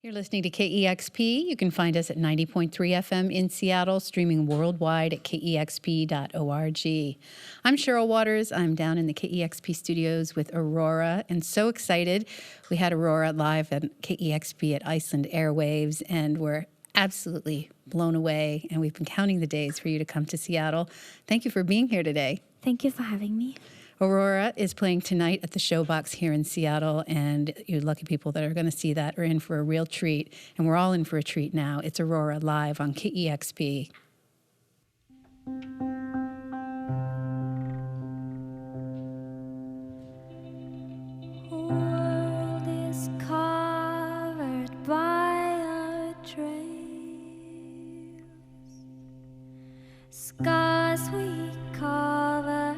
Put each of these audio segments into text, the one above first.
You're listening to KEXP. You can find us at 90.3 FM in Seattle, streaming worldwide at kexp.org. I'm Cheryl Waters. I'm down in the KEXP studios with Aurora, and so excited. We had Aurora live at KEXP at Iceland Airwaves, and we're absolutely blown away, and we've been counting the days for you to come to Seattle. Thank you for being here today. Thank you for having me. Aurora is playing tonight at the Showbox here in Seattle, and you lucky people that are going to see that are in for a real treat, and we're all in for a treat now. It's Aurora live on KEXP. World is covered by our trails, scars we cover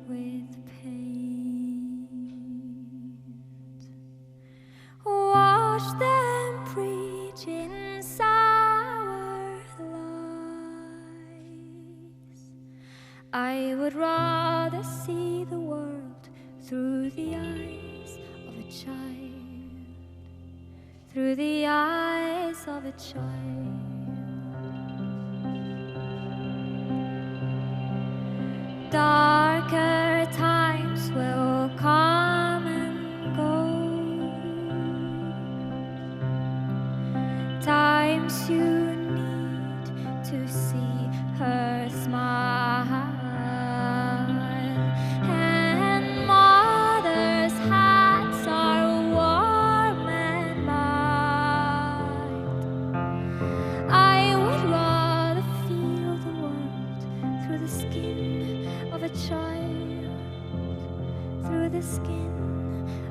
with paint. Wash them preach in sour lies. I would rather see the world through the eyes of a child, through the eyes of a child. Darker times will come and go, times you need to see her smile, and mother's hands are warm and mild. I would rather feel the world through the skin of a child, through the skin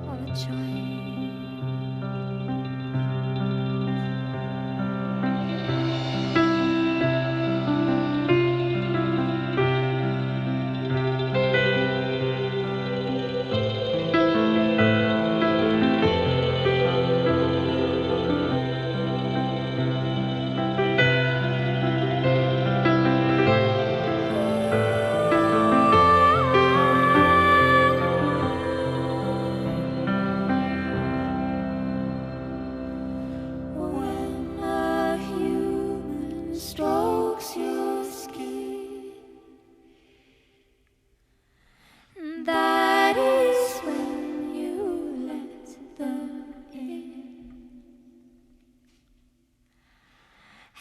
of a child. When a human strokes your skin, that is when you let them in.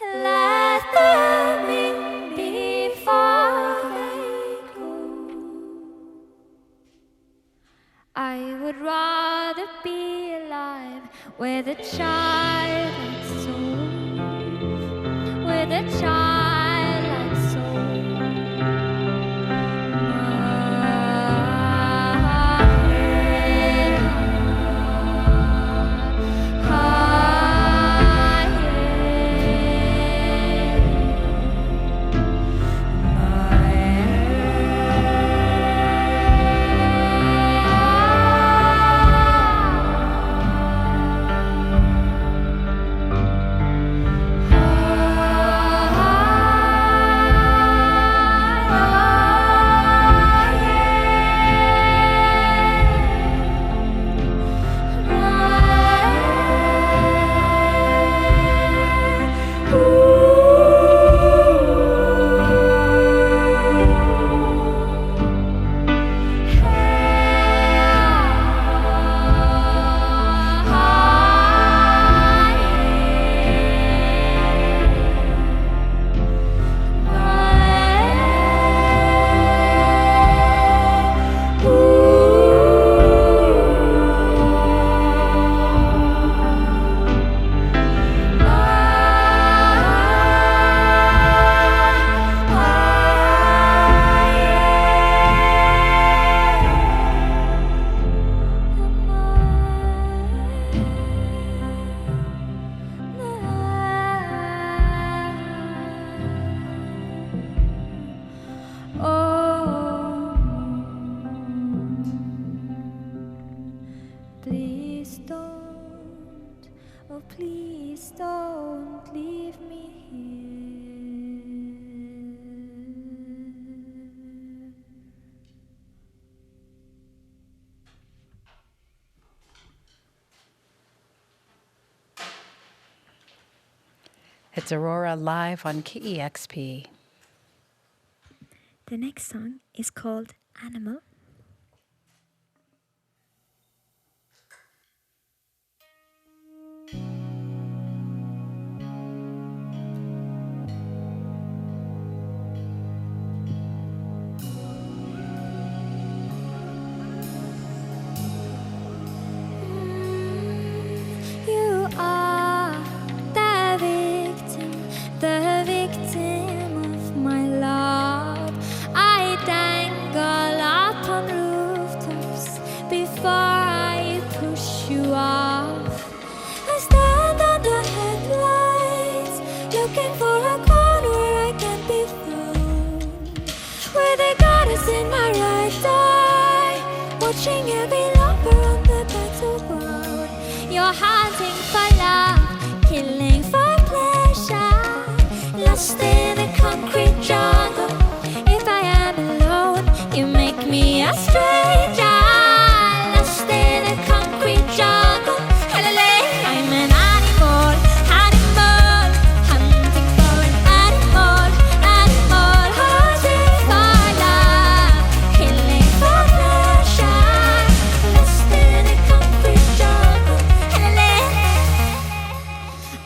Let them in before they go. I would rather be alive with a childlike soul, with a childlike soul. Please don't, oh please don't leave me here. It's Aurora live on KEXP. The next song is called Animal. You are the victim of my love. I dangle up on rooftops before I push you off. I stand under headlights, looking for a corner where I can be thrown, where the goddess in my right eye, watching every lover on the battleground. You're hunting for love, killing for pleasure, lost in a concrete jungle. If I am alone, you make me a stranger, lost in a concrete jungle. I'm an animal, animal, hunting for an animal, animal, hunting for love, killing for pleasure, lost in a concrete jungle.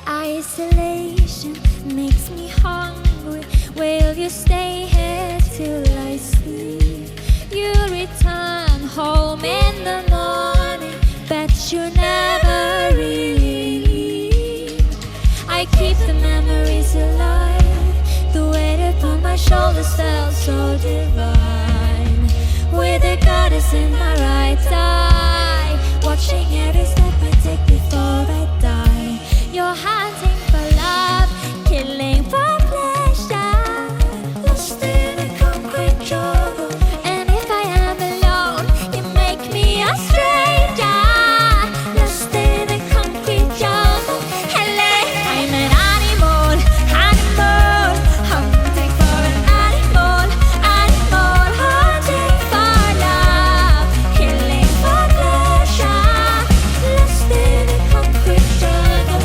Isolation makes me hungry. Will you stay here till I sleep? You return home in the morning, but you never really leave. I keep the memories alive. The weight upon my shoulders felt so divine, with the goddess in my right eye, watching every step I take before I die. You're hunting for love, killing for pleasure, lost in a concrete jungle. And if I am alone, you make me a stranger, lost in a concrete jungle. I'm an animal, animal, hunting for an animal, animal, hunting for love, killing for pleasure, lost in a concrete jungle.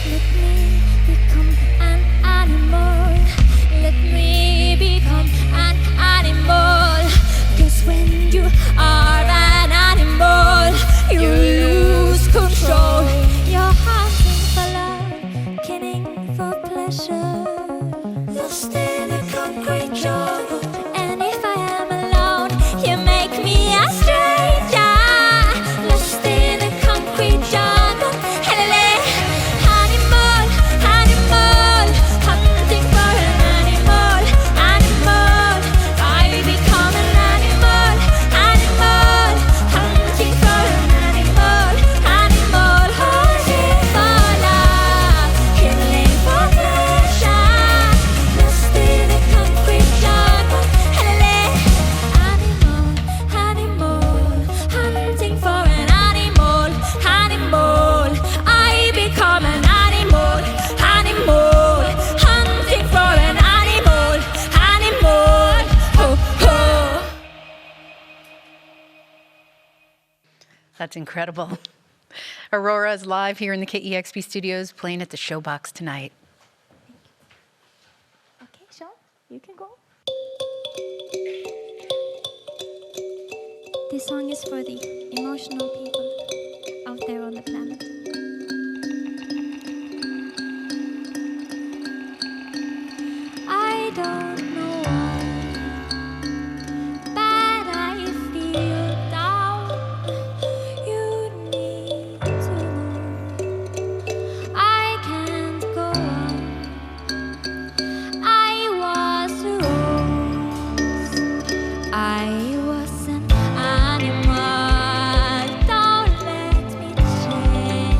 Let me become an animal. Let me become an animal. 'Cause when you are an animal, you lose control. You're hunting for love, killing for pleasure, lost in a concrete jungle. And if I am alone, you make me a stranger, lost in a concrete jungle. Animal, animal, hunting for an animal, animal. I become an animal, animal, hunting for an animal, animal, hunting for love, killing for pleasure, lost in a concrete jungle. Animal, animal, hunting for an animal, animal. I become an animal, animal, hunting for an animal, animal. Oh, oh. That's incredible. Aurora is live here in the KEXP studios, playing at the Showbox tonight. Okay, Sean, you can go. This song is for the emotional people out there on the planet. I don't know why, but I feel down. You need to know I can't go on. I was a rose, I was an animal. Don't let me change.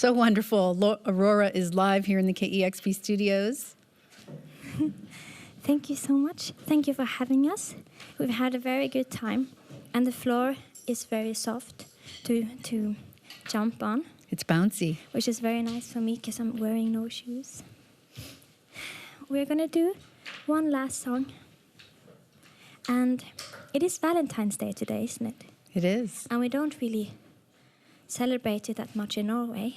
So wonderful. Aurora is live here in the KEXP studios. Thank you so much. Thank you for having us. We've had a very good time, and the floor is very soft to jump on. It's bouncy. Which is very nice for me because I'm wearing no shoes. We're going to do one last song. And it is Valentine's Day today, isn't it? It is. And we don't really celebrate it that much in Norway.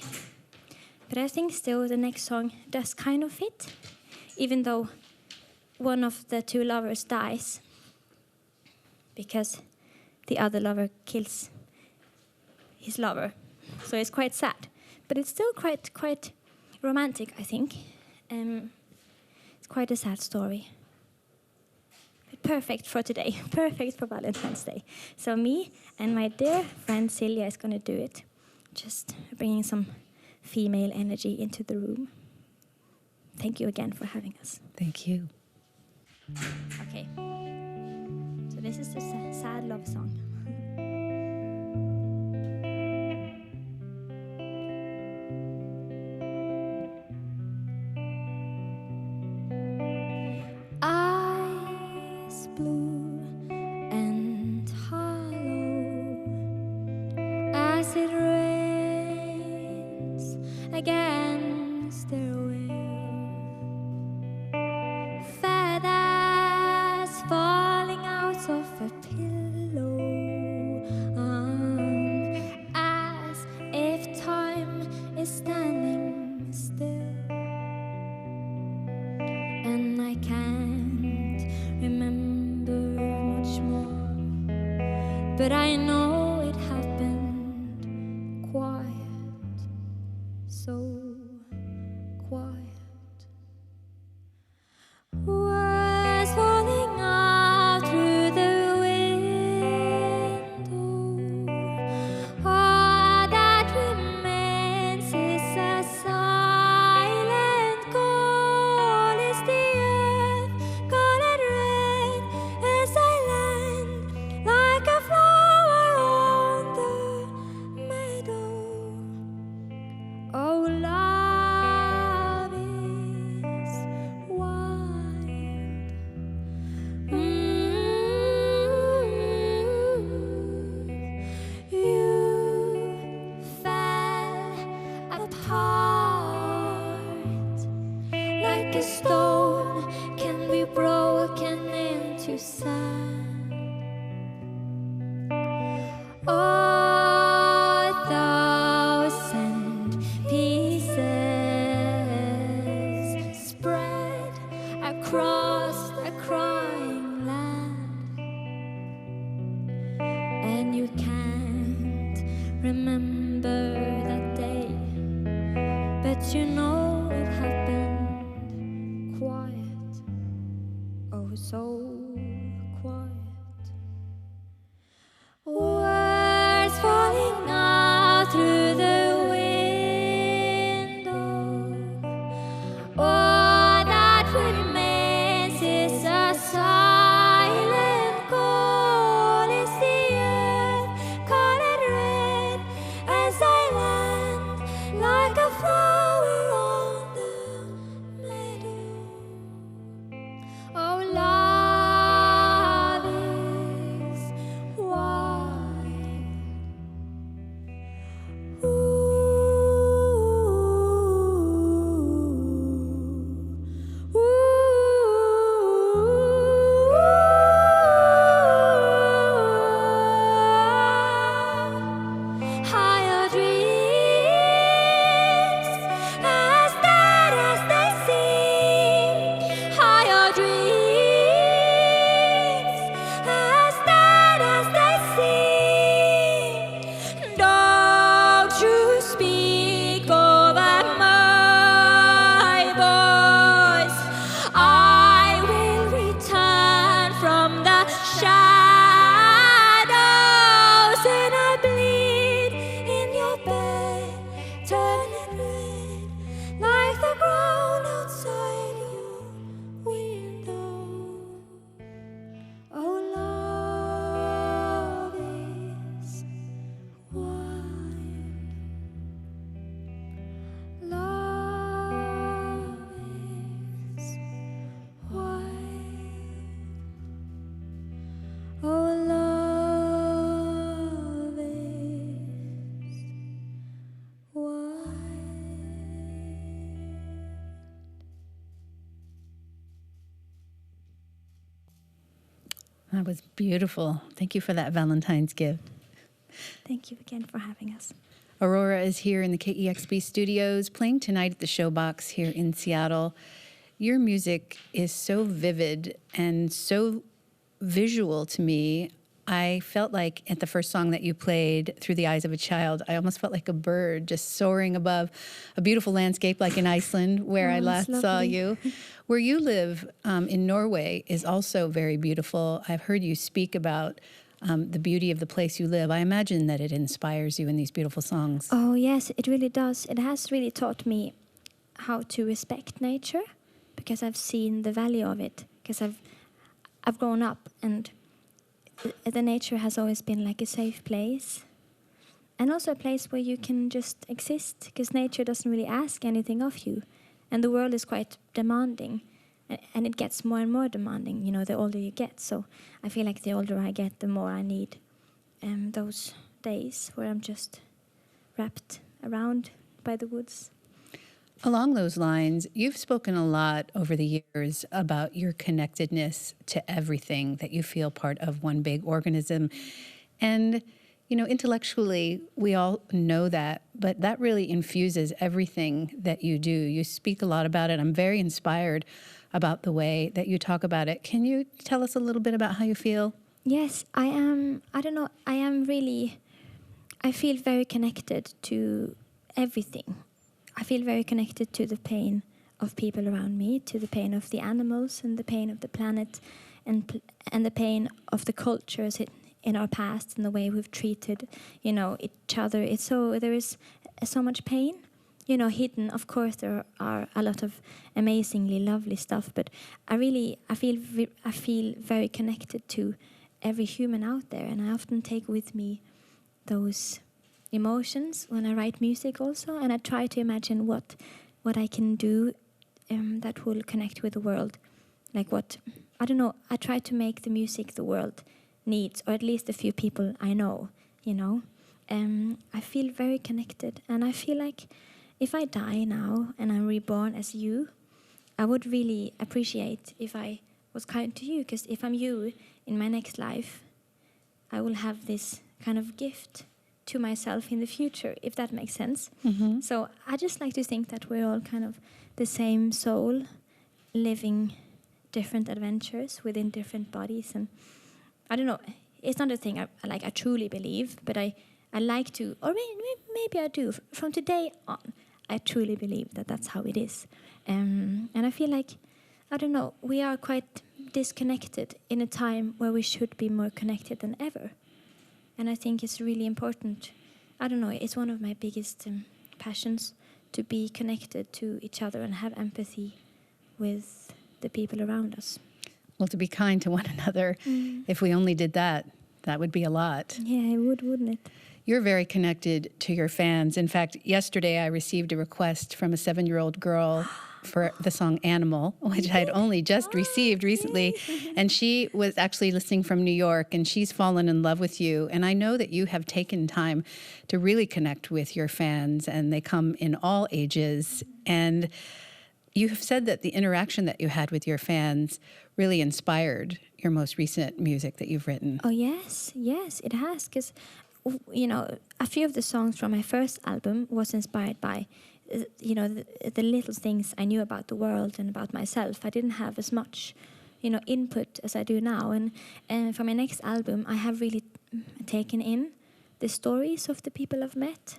But I think still the next song does kind of fit, even though one of the two lovers dies because the other lover kills his lover. So it's quite sad. But it's still quite romantic, I think. It's quite a sad story. But perfect for today. Perfect for Valentine's Day. So me and my dear friend Silja is going to do it. Just bringing some female energy into the room. Thank you again for having us. Thank you. Okay. So this is the sad love song. Eyes blue and hollow as it rains against their will. Feathers falling out of a pillow, as if time is standing still. And I can't remember much more, but I know it happened quiet, so quiet. Words falling out through the window. All that remains is a silent call. Is the earth colored red as I land like a flower on the meadow? Oh, love is wild. You fell apart like a stone can be broken into sand. Oh, 1,000 pieces spread across the crying land, and you can't remember that day, but you know it happened quiet, oh so quiet. Words falling out through the window. All that remains is a silent call. Is the earth colored red as I land like a flower on the meadow? Oh, love is wild. Higher dreams, as dead as they seem. Higher dreams, as dead as they seem. Don't you speak over my voice. I will return from the shadows, and I bleed in your bed, turning red like the ground outside your window. That was beautiful. Thank you for that Valentine's gift. Thank you again for having us. Aurora is here in the KEXP studios, playing tonight at the Showbox here in Seattle. Your music is so vivid and so visual to me. I felt like at the first song that you played, Through the Eyes of a Child, I almost felt like a bird just soaring above a beautiful landscape like in Iceland, where I last saw you. Where you live in Norway is also very beautiful. I've heard you speak about the beauty of the place you live. I imagine that it inspires you in these beautiful songs. Oh, yes, it really does. It has really taught me how to respect nature, because I've seen the value of it, because I've grown up and the nature has always been like a safe place, and also a place where you can just exist, because nature doesn't really ask anything of you, and the world is quite demanding, and it gets more and more demanding, you know, the older you get. So I feel like the older I get, the more I need those days where I'm just wrapped around by the woods. Along those lines, you've spoken a lot over the years about your connectedness to everything, that you feel part of one big organism. And, you know, intellectually, we all know that, but that really infuses everything that you do. You speak a lot about it. I'm very inspired about the way that you talk about it. Can you tell us a little bit about how you feel? Yes, I feel very connected to everything. I feel very connected to the pain of people around me, to the pain of the animals and the pain of the planet, and the pain of the cultures in our past and the way we've treated, you know, each other. There is so much pain, you know, hidden. Of course, there are a lot of amazingly lovely stuff, but I feel very connected to every human out there, and I often take with me those emotions when I write music also, and I try to imagine what I can do that will connect with the world. Like I try to make the music the world needs, or at least a few people I know, you know. I feel very connected, and I feel like if I die now and I'm reborn as you, I would really appreciate if I was kind to you, because if I'm you in my next life, I will have this kind of gift to myself in the future, if that makes sense. Mm-hmm. So I just like to think that we're all kind of the same soul, living different adventures within different bodies. And I don't know, it's not a thing I truly believe, but I like to, or maybe I do. From today on, I truly believe that that's how it is. And I feel like, I don't know, we are quite disconnected in a time where we should be more connected than ever. And I think it's really important. I don't know, it's one of my biggest passions, to be connected to each other and have empathy with the people around us. Well, to be kind to one another, if we only did that, that would be a lot. Yeah, it would, wouldn't it? You're very connected to your fans. In fact, yesterday I received a request from a 7-year-old girl for the song Animal, which I had only just received recently. And she was actually listening from New York, and she's fallen in love with you. And I know that you have taken time to really connect with your fans, and they come in all ages. And you have said that the interaction that you had with your fans really inspired your most recent music that you've written. Oh, yes, it has. Because, you know, a few of the songs from my first album was inspired by you know, the little things I knew about the world and about myself. I didn't have as much, you know, input as I do now. And for my next album, I have really taken in the stories of the people I've met,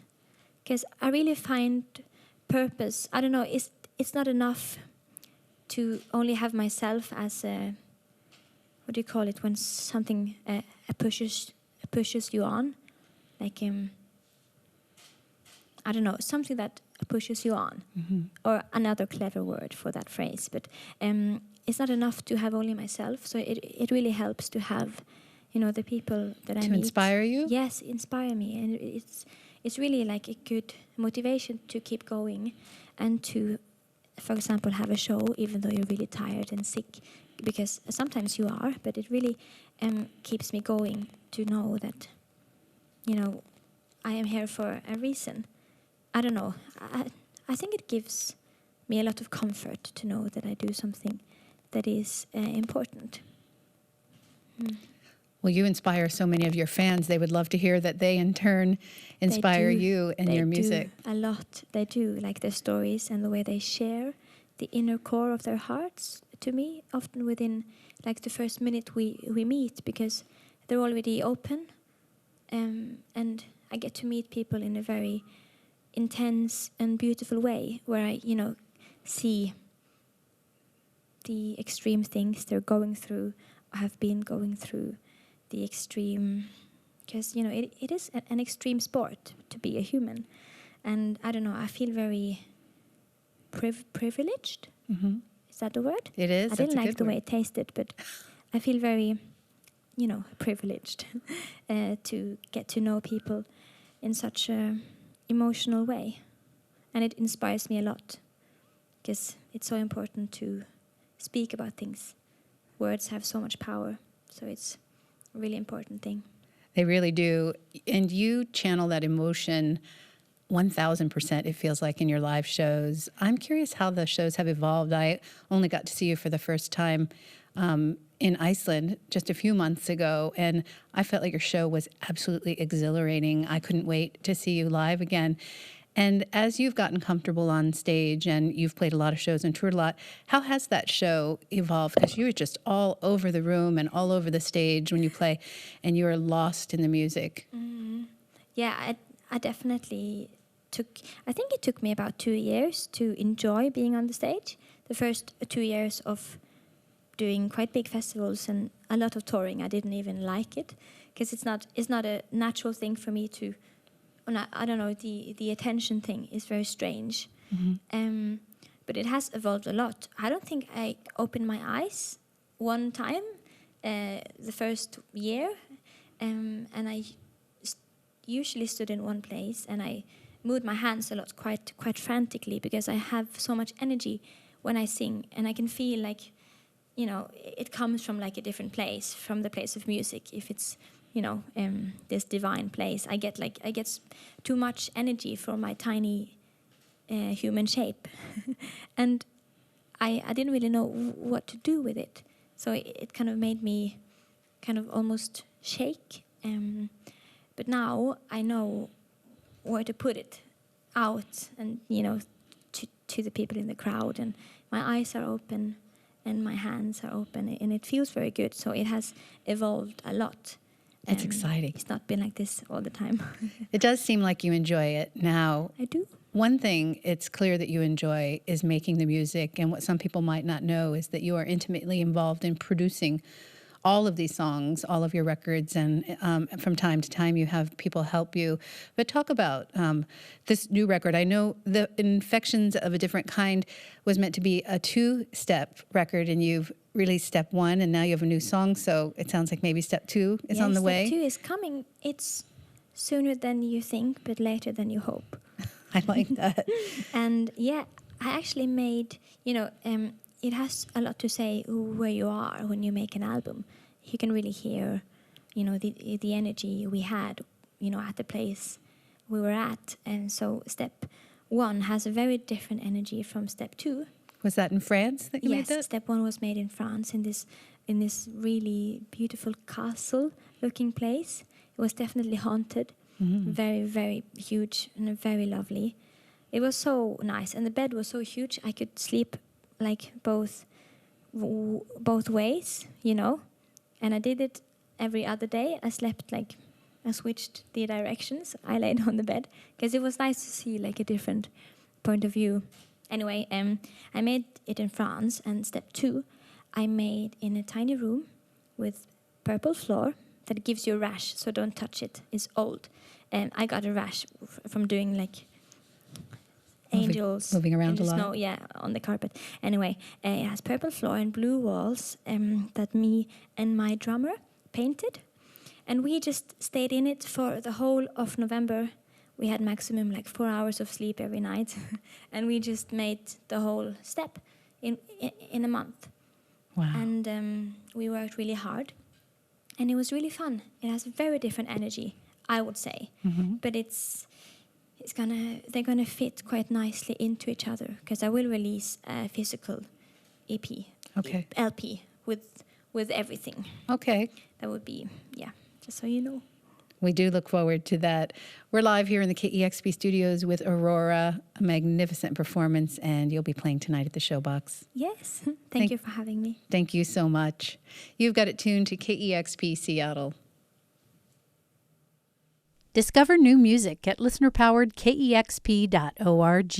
because I really find purpose. I don't know, it's not enough to only have myself as a, what do you call it, when something pushes you on, like I don't know, something that pushes you on, or another clever word for that phrase. But it's not enough to have only myself. So it really helps to have, you know, the people that I meet. To inspire you? Yes, inspire me. And it's really like a good motivation to keep going, and to, for example, have a show even though you're really tired and sick, because sometimes you are, but it really keeps me going to know that, you know, I am here for a reason. I don't know. I think it gives me a lot of comfort to know that I do something that is important. Well, you inspire so many of your fans. They would love to hear that they, in turn, inspire you and your music. They do a lot. They do, like their stories and the way they share the inner core of their hearts to me, often within like the first minute we meet, because they're already open. And I get to meet people in a very intense and beautiful way, where I, see the extreme things they're going through, or have been going through, the extreme, because, it is an extreme sport to be a human. And I don't know, I feel very privileged. Mm-hmm. Is that the word? It is. I didn't like the way it tasted, but I feel very, privileged to get to know people in such a emotional way. And it inspires me a lot, because it's so important to speak about things. Words have so much power, so it's a really important thing. They really do. And you channel that emotion 1,000%, it feels like, in your live shows. I'm curious how the shows have evolved. I only got to see you for the first time in Iceland just a few months ago, and I felt like your show was absolutely exhilarating. I couldn't wait to see you live again. And as you've gotten comfortable on stage and you've played a lot of shows and toured a lot, how has that show evolved? Because you were just all over the room and all over the stage when you play, and you were lost in the music. Mm-hmm. Yeah, I definitely I think it took me about 2 years to enjoy being on the stage. The first 2 years of doing quite big festivals and a lot of touring, I didn't even like it, because it's not a natural thing for me to. I don't know, the attention thing is very strange. Mm-hmm. But it has evolved a lot. I don't think I opened my eyes one time the first year, and I usually stood in one place, and I moved my hands a lot, quite frantically, because I have so much energy when I sing, and I can feel like, it comes from like a different place, from the place of music. If it's this divine place, I get too much energy for my tiny human shape, and I didn't really know what to do with it. So it kind of made me kind of almost shake. But now I know where to put it out, and to the people in the crowd, and my eyes are open and my hands are open, and it feels very good. So it has evolved a lot. It's exciting. It's not been like this all the time. It does seem like you enjoy it now. I do. One thing it's clear that you enjoy is making the music, and what some people might not know is that you are intimately involved in producing all of these songs, all of your records, and from time to time you have people help you. But talk about this new record. I know the Infections of a Different Kind was meant to be a 2-step record, and you've released step 1, and now you have a new song, so it sounds like maybe step 2 is on the way. Step 2 is coming. It's sooner than you think, but later than you hope. I like that. And yeah, I actually made, it has a lot to say where you are when you make an album. You can really hear, the energy we had, at the place we were at. And so step 1 has a very different energy from step 2. Was that in France that you made that? Yes, step 1 was made in France, in this really beautiful castle-looking place. It was definitely haunted, very, very huge and very lovely. It was so nice, and the bed was so huge I could sleep like both ways, And I did it every other day. I switched the directions. I laid on the bed because it was nice to see like a different point of view. Anyway, I made it in France, and step 2, I made in a tiny room with purple floor that gives you a rash, so don't touch it. It's old. And I got a rash from doing like angels moving around in the a lot. snow, on the carpet. Anyway, it has purple floor and blue walls that me and my drummer painted. And we just stayed in it for the whole of November. We had maximum like 4 hours of sleep every night. And we just made the whole step in a month. Wow. And we worked really hard. And it was really fun. It has a very different energy, I would say. Mm-hmm. But they're gonna fit quite nicely into each other, because I will release a physical EP, okay, LP with with everything. Okay. That would be, yeah, just so you know. We do look forward to that. We're live here in the KEXP studios with Aurora, a magnificent performance, and you'll be playing tonight at the Showbox. Yes, thank you for having me. Thank you so much. You've got it tuned to KEXP Seattle. Discover new music at listener-powered KEXP.org.